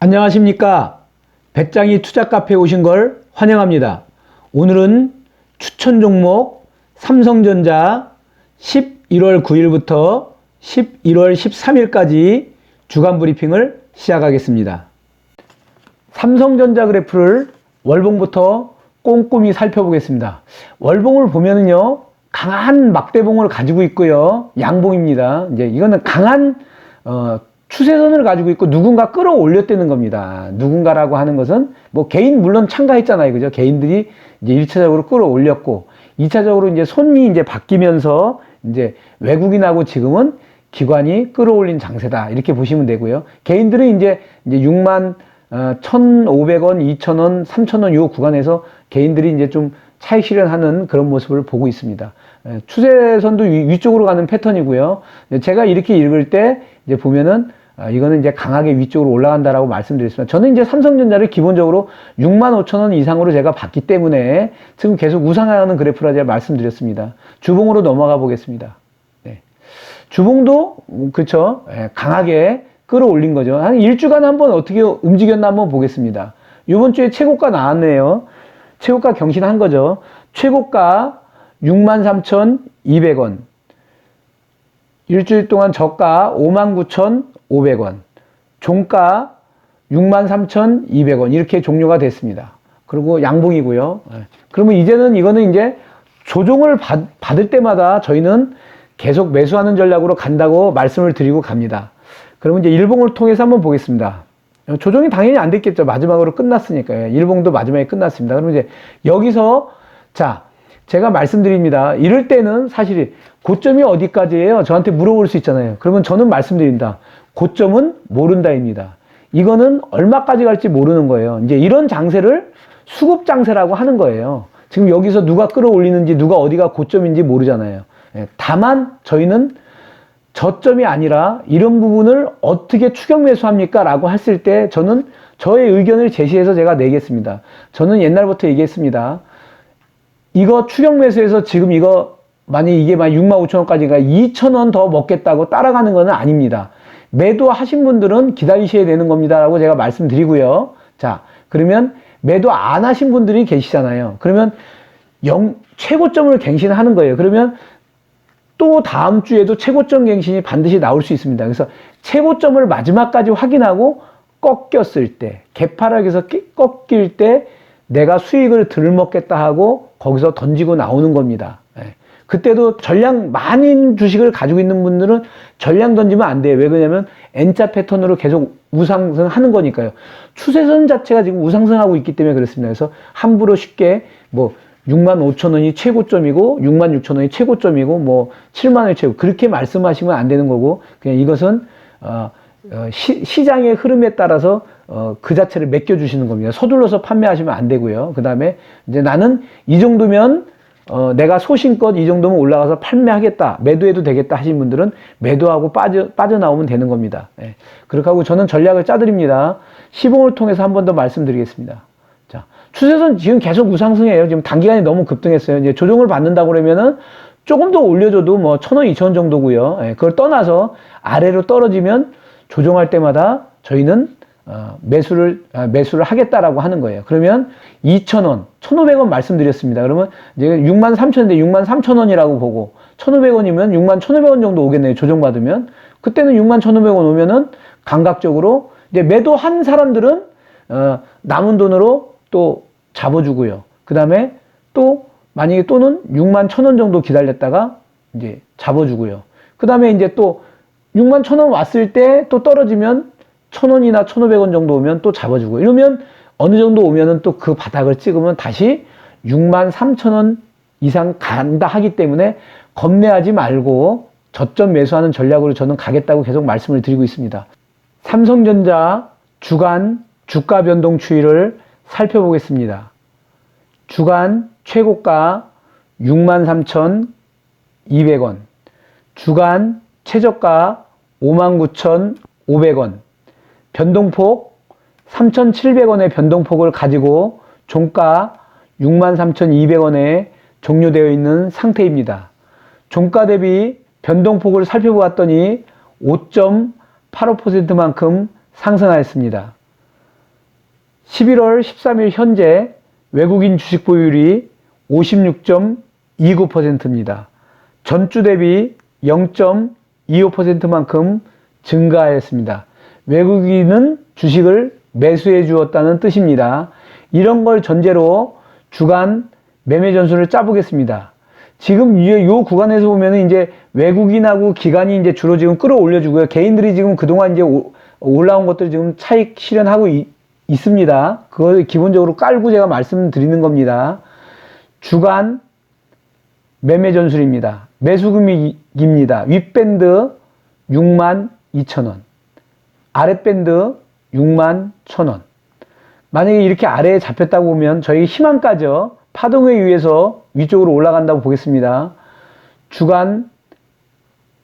안녕하십니까. 배짱이 투자카페에 오신 걸 환영합니다. 오늘은 추천 종목 삼성전자 11월 9일부터 11월 13일까지 주간 브리핑을 시작하겠습니다. 삼성전자 그래프를 월봉부터 꼼꼼히 살펴보겠습니다. 월봉을 보면은요, 강한 막대봉을 가지고 있고요, 양봉입니다. 이제 이거는 강한 추세선을 가지고 있고 누군가 끌어올렸다는 겁니다. 누군가라고 하는 것은 뭐 개인 물론 참가했잖아요. 그죠? 개인들이 이제 1차적으로 끌어올렸고 2차적으로 이제 손이 이제 바뀌면서 이제 외국인하고 지금은 기관이 끌어올린 장세다. 이렇게 보시면 되고요. 개인들은 이제 6만 1,500원, 2,000원, 3,000원 요 구간에서 개인들이 이제 좀 차익 실현하는 그런 모습을 보고 있습니다. 추세선도 위쪽으로 가는 패턴이고요. 제가 이렇게 읽을 때 이제 보면은 이거는 이제 강하게 위쪽으로 올라간다라고 말씀드렸습니다. 저는 이제 삼성전자를 기본적으로 65,000원 이상으로 제가 봤기 때문에 지금 계속 우상하는 그래프라 제가 말씀드렸습니다. 주봉으로 넘어가 보겠습니다. 네. 주봉도 그렇죠. 강하게 끌어올린 거죠. 한 일주간 한번 어떻게 움직였나 한번 보겠습니다. 이번 주에 최고가 나왔네요. 최고가 경신한 거죠. 최고가 63,200원. 일주일 동안 저가 59,500원. 종가 63,200원. 이렇게 종료가 됐습니다. 그리고 양봉이고요. 그러면 이제는 이거는 이제 조정을 받을 때마다 저희는 계속 매수하는 전략으로 간다고 말씀을 드리고 갑니다. 그러면 이제 일봉을 통해서 한번 보겠습니다. 조정이 당연히 안 됐겠죠. 마지막으로 끝났으니까요. 일봉도 마지막에 끝났습니다. 그러면 이제 여기서 자, 제가 말씀드립니다. 이럴 때는 사실 고점이 어디까지예요? 저한테 물어볼 수 있잖아요. 그러면 저는 말씀드립니다. 고점은 모른다입니다. 이거는 얼마까지 갈지 모르는 거예요. 이제 이런 장세를 수급 장세라고 하는 거예요. 지금 여기서 누가 끌어올리는지 누가 어디가 고점인지 모르잖아요. 다만 저희는 저점이 아니라 이런 부분을 어떻게 추격 매수합니까? 라고 했을 때 저는 저의 의견을 제시해서 제가 내겠습니다. 저는 옛날부터 얘기했습니다. 이거 추격 매수해서 지금 이거 만약에 이게 65,000원까지가 2,000원 더 먹겠다고 따라가는 건 아닙니다. 매도하신 분들은 기다리셔야 되는 겁니다. 라고 제가 말씀드리고요. 자, 그러면 매도 안 하신 분들이 계시잖아요. 그러면 최고점을 갱신하는 거예요. 그러면 또 다음 주에도 최고점 갱신이 반드시 나올 수 있습니다. 그래서 최고점을 마지막까지 확인하고 꺾였을 때, 개파락에서 꺾일 때 내가 수익을 덜 먹겠다 하고 거기서 던지고 나오는 겁니다. 그때도 전량 많은 주식을 가지고 있는 분들은 전량 던지면 안 돼요. 왜 그러냐면 N자 패턴으로 계속 우상승하는 거니까요. 추세선 자체가 지금 우상승하고 있기 때문에 그렇습니다. 그래서 함부로 쉽게 뭐 65,000원이 최고점이고 66,000원이 최고점이고 뭐 7만원이 최고 그렇게 말씀하시면 안 되는 거고 그냥 이것은 시장의 흐름에 따라서 그 자체를 맡겨주시는 겁니다. 서둘러서 판매하시면 안 되고요. 그 다음에 이제 나는 이 정도면 내가 소신껏 이 정도면 올라가서 판매하겠다, 매도해도 되겠다 하신 분들은 매도하고 빠져나오면 되는 겁니다. 그렇게 하고 저는 전략을 짜드립니다. 시봉을 통해서 한 번 더 말씀드리겠습니다. 자, 추세선 지금 계속 우상승해요. 지금 단기간에 너무 급등했어요. 이제 조정을 받는다고 그러면은 조금 더 올려줘도 뭐 1,000원, 2,000원 정도고요. 그걸 떠나서 아래로 떨어지면 조정할 때마다 저희는 매수를 하겠다라고 하는 거예요. 그러면 2,000원, 1,500원 말씀드렸습니다. 그러면 이제 63,000원인데 63,000원이라고 보고 1,500원이면 61,500원 정도 오겠네요. 조정받으면. 그때는 61,500원 오면은 감각적으로 이제 매도한 사람들은 남은 돈으로 또 잡아주고요. 그 다음에 또 만약에 또는 61,000원 정도 기다렸다가 이제 잡아주고요. 그 다음에 이제 또 61,000원 왔을 때 또 떨어지면 1,000원이나 1,500원 정도 오면 또 잡아주고 이러면 어느 정도 오면은 또 그 바닥을 찍으면 다시 63,000원 이상 간다 하기 때문에 겁내하지 말고 저점 매수하는 전략으로 저는 가겠다고 계속 말씀을 드리고 있습니다. 삼성전자 주간 주가 변동 추이를 살펴보겠습니다. 주간 최고가 63,200원, 주간 최저가 59,500원, 변동폭 3,700원의 변동폭을 가지고 종가 63,200원에 종료되어 있는 상태입니다. 종가 대비 변동폭을 살펴보았더니 5.85%만큼 상승하였습니다. 11월 13일 현재 외국인 주식 보유율이 56.29%입니다. 전주 대비 0.25%만큼 증가하였습니다. 외국인은 주식을 매수해 주었다는 뜻입니다. 이런 걸 전제로 주간 매매 전술을 짜보겠습니다. 지금 이 구간에서 보면은 이제 외국인하고 기관이 이제 주로 지금 끌어올려 주고요. 개인들이 지금 그동안 이제 올라온 것들 지금 차익 실현하고 있습니다. 그걸 기본적으로 깔고 제가 말씀드리는 겁니다. 주간 매매 전술입니다. 매수금액입니다. 윗밴드 62,000원, 아랫밴드 61,000원. 만약에 이렇게 아래에 잡혔다고 보면 저희 희망가죠. 파동에 의해서 위쪽으로 올라간다고 보겠습니다. 주간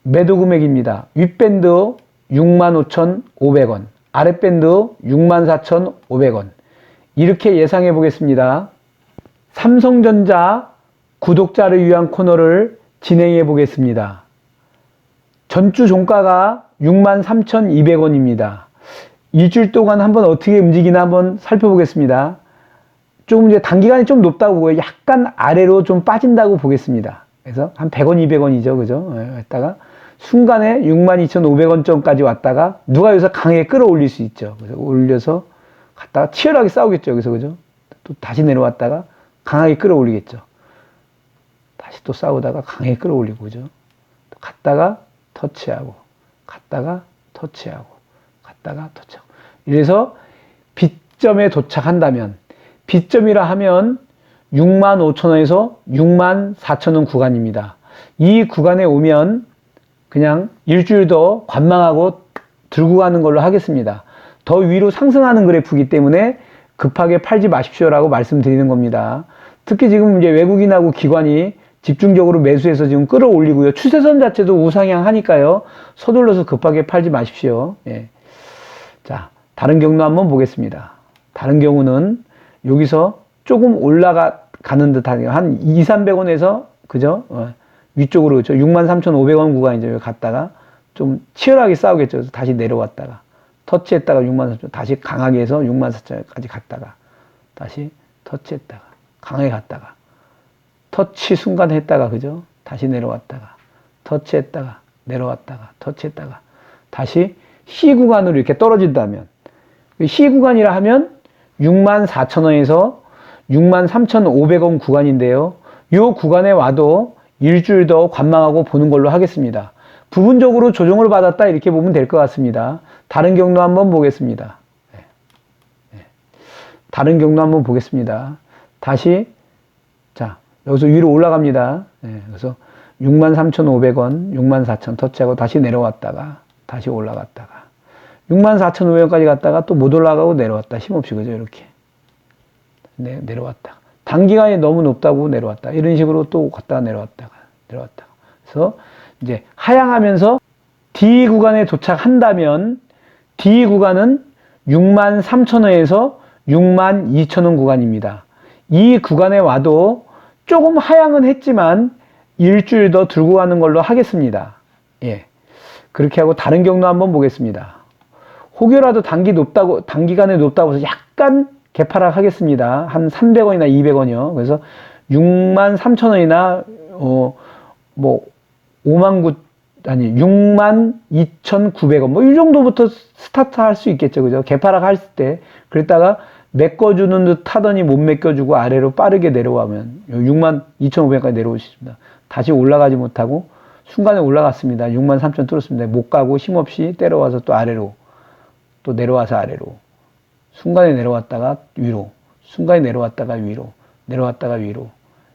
매도 금액입니다. 윗밴드 65,500원, 아랫밴드 64,500원. 이렇게 예상해 보겠습니다. 삼성전자 구독자를 위한 코너를 진행해 보겠습니다. 전주 종가가 63,200원입니다. 일주일 동안 한번 어떻게 움직이나 한번 살펴보겠습니다. 좀 이제 단기간에 좀 높다고 보고요. 약간 아래로 좀 빠진다고 보겠습니다. 그래서 한 100원, 200원이죠. 그죠? 했다가 순간에 62,500원점까지 왔다가 누가 여기서 강하게 끌어올릴 수 있죠. 그래서 올려서 갔다가 치열하게 싸우겠죠. 여기서 그죠? 또 다시 내려왔다가 강하게 끌어올리겠죠. 다시 또 싸우다가 강하게 끌어올리고 그죠? 또 갔다가 터치하고 갔다가 터치하고 갔다가 터치하고 이래서 빗점에 도착한다면 빗점이라 하면 65,000원에서 64,000원 구간입니다. 이 구간에 오면 그냥 일주일 더 관망하고 들고 가는 걸로 하겠습니다. 더 위로 상승하는 그래프이기 때문에 급하게 팔지 마십시오라고 말씀드리는 겁니다. 특히 지금 이제 외국인하고 기관이 집중적으로 매수해서 지금 끌어올리고요. 추세선 자체도 우상향 하니까요. 서둘러서 급하게 팔지 마십시오. 예. 자, 다른 경로 한번 보겠습니다. 다른 경우는 여기서 조금 올라가는 듯한 한 2,300원에서 그죠? 위쪽으로 그죠? 63,500원 구간이죠. 갔다가 좀 치열하게 싸우겠죠. 그래서 다시 내려왔다가 터치했다가 63,000원 다시 강하게 해서 64,000원까지 갔다가 다시 터치했다가 강하게 갔다가 터치 순간 했다가 그죠? 다시 내려왔다가 터치했다가 내려왔다가 터치했다가 다시 C 구간으로 이렇게 떨어진다면 C 구간이라 하면 64,000원에서 63,500원 구간인데요. 이 구간에 와도 일주일 더 관망하고 보는 걸로 하겠습니다. 부분적으로 조정을 받았다 이렇게 보면 될 것 같습니다. 다른 경로 한번 보겠습니다. 다른 경로 한번 보겠습니다. 다시 자 여기서 위로 올라갑니다. 그래서 63,500원, 64,000 터치하고 다시 내려왔다가 다시 올라갔다가 64,500원까지 갔다가 또 못 올라가고 내려왔다. 힘없이 그죠? 이렇게 내려왔다. 단기간에 너무 높다고 내려왔다. 이런 식으로 또 갔다가 내려왔다가 그래서 이제 하향하면서 D 구간에 도착한다면 D 구간은 63,000원에서 62,000원 구간입니다. 이 구간에 와도 조금 하향은 했지만 일주일 더 들고 가는 걸로 하겠습니다. 예. 그렇게 하고 다른 경로 한번 보겠습니다. 혹여라도 단기간에 높다고 해서 약간 개파락 하겠습니다. 한 300원이나 200원이요. 그래서 63,000원이나, 62,900원. 뭐, 이 정도부터 스타트 할 수 있겠죠. 그죠? 개파락 할 때. 그랬다가 메꿔주는 듯 하더니 못 메꿔주고 아래로 빠르게 내려가면 62,500원까지 내려오십니다. 다시 올라가지 못하고 순간에 올라갔습니다. 63,000원 뚫었습니다. 못 가고 힘없이 때려와서 또 아래로 또 내려와서 아래로 순간에 내려왔다가 위로 순간에 내려왔다가 위로 내려왔다가 위로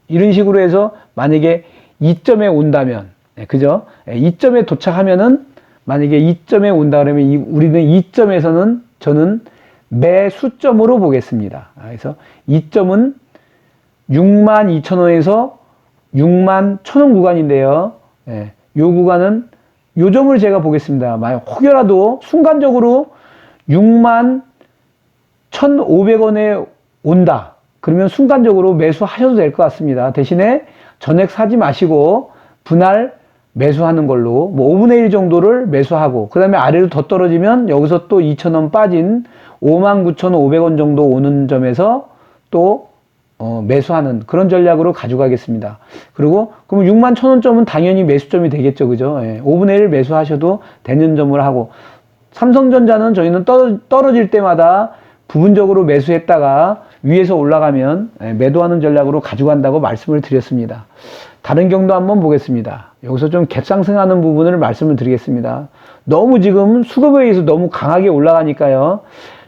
이런 식으로 해서 만약에 2점에 온다면 그죠? 2점에 도착하면은 만약에 2점에 온다 그러면 우리는 2점에서는 저는 매수점으로 보겠습니다. 그래서 2점은 62,000원에서 61,000원 구간인데요. 이 구간은 요 점을 제가 보겠습니다. 만약 혹여라도 순간적으로 61,500원에 온다. 그러면 순간적으로 매수하셔도 될 것 같습니다. 대신에 전액 사지 마시고 분할 매수하는 걸로 뭐 5분의 1 정도를 매수하고 그 다음에 아래로 더 떨어지면 여기서 또 2,000원 빠진 59,500원 정도 오는 점에서 또 매수하는 그런 전략으로 가져가겠습니다. 그리고 그럼 61,000원점은 당연히 매수점이 되겠죠. 그죠? 예, 5분의 1 매수하셔도 되는 점을 하고, 삼성전자는 저희는 떨어질 때마다 부분적으로 매수했다가 위에서 올라가면 매도하는 전략으로 가져간다고 말씀을 드렸습니다. 다른 경도 한번 보겠습니다. 여기서 좀 갭상승하는 부분을 말씀을 드리겠습니다. 너무 지금 수급에 의해서 너무 강하게 올라가니까요.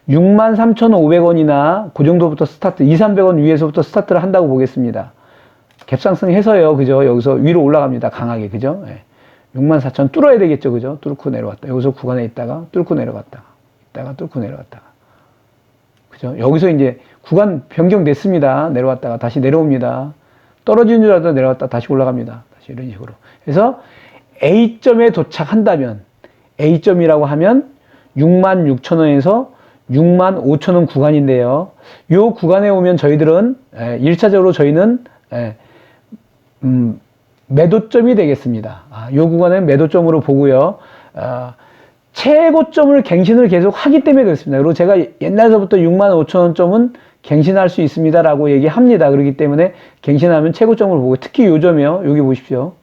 63,500원이나 그 정도부터 스타트, 2,300원 위에서부터 스타트를 한다고 보겠습니다. 갭상승 해서요. 그죠? 여기서 위로 올라갑니다. 강하게. 그죠? 64,000 뚫어야 되겠죠. 그죠? 뚫고 내려왔다. 여기서 구간에 있다가 뚫고 내려갔다가, 있다가 뚫고 내려갔다가. 그죠? 여기서 이제 구간 변경됐습니다. 내려왔다가 다시 내려옵니다. 떨어지는 줄 알았다 내려왔다 다시 올라갑니다. 다시 이런 식으로. 그래서 A점에 도착한다면, A점이라고 하면 66,000원에서 65,000원 구간인데요. 이 구간에 오면 저희들은 1차적으로 저희는 매도점이 되겠습니다. 이 구간은 매도점으로 보고요. 최고점을 갱신을 계속 하기 때문에 그렇습니다. 그리고 제가 옛날서부터 65,000원점은 갱신할 수 있습니다라고 얘기합니다. 그렇기 때문에 갱신하면 최고점을 보고, 특히 요점이요. 여기 보십시오.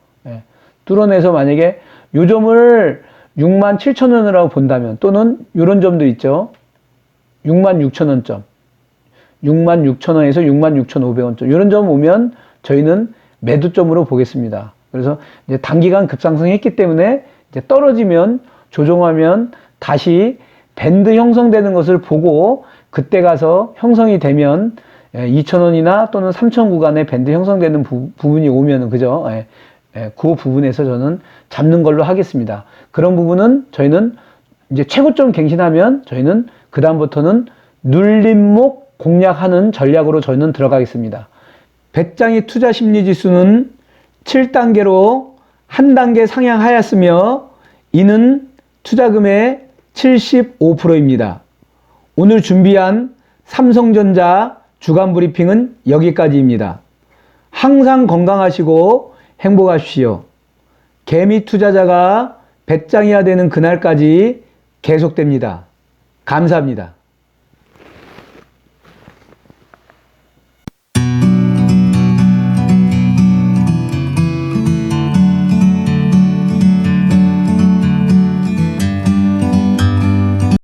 뚫어내서 만약에 요점을 67,000원이라고 본다면, 또는 이런 점도 있죠. 66,000원점, 66,000원에서 66,500원점, 이런 점 오면 저희는 매도점으로 보겠습니다. 그래서 이제 단기간 급상승했기 때문에 이제 떨어지면, 조정하면 다시 밴드 형성되는 것을 보고, 그때 가서 형성이 되면 2,000원이나 또는 3,000원 구간에 밴드 형성되는 부분이 오면은, 그죠? 그 부분에서 저는 잡는 걸로 하겠습니다. 그런 부분은 저희는 이제 최고점 갱신하면 저희는 그다음부터는 눌림목 공략하는 전략으로 저희는 들어가겠습니다. 배짱이 투자 심리 지수는 7단계로 한 단계 상향하였으며, 이는 투자금의 75%입니다. 오늘 준비한 삼성전자 주간 브리핑은 여기까지입니다. 항상 건강하시고 행복하십시오. 개미 투자자가 배짱이야 되는 그날까지 계속됩니다. 감사합니다.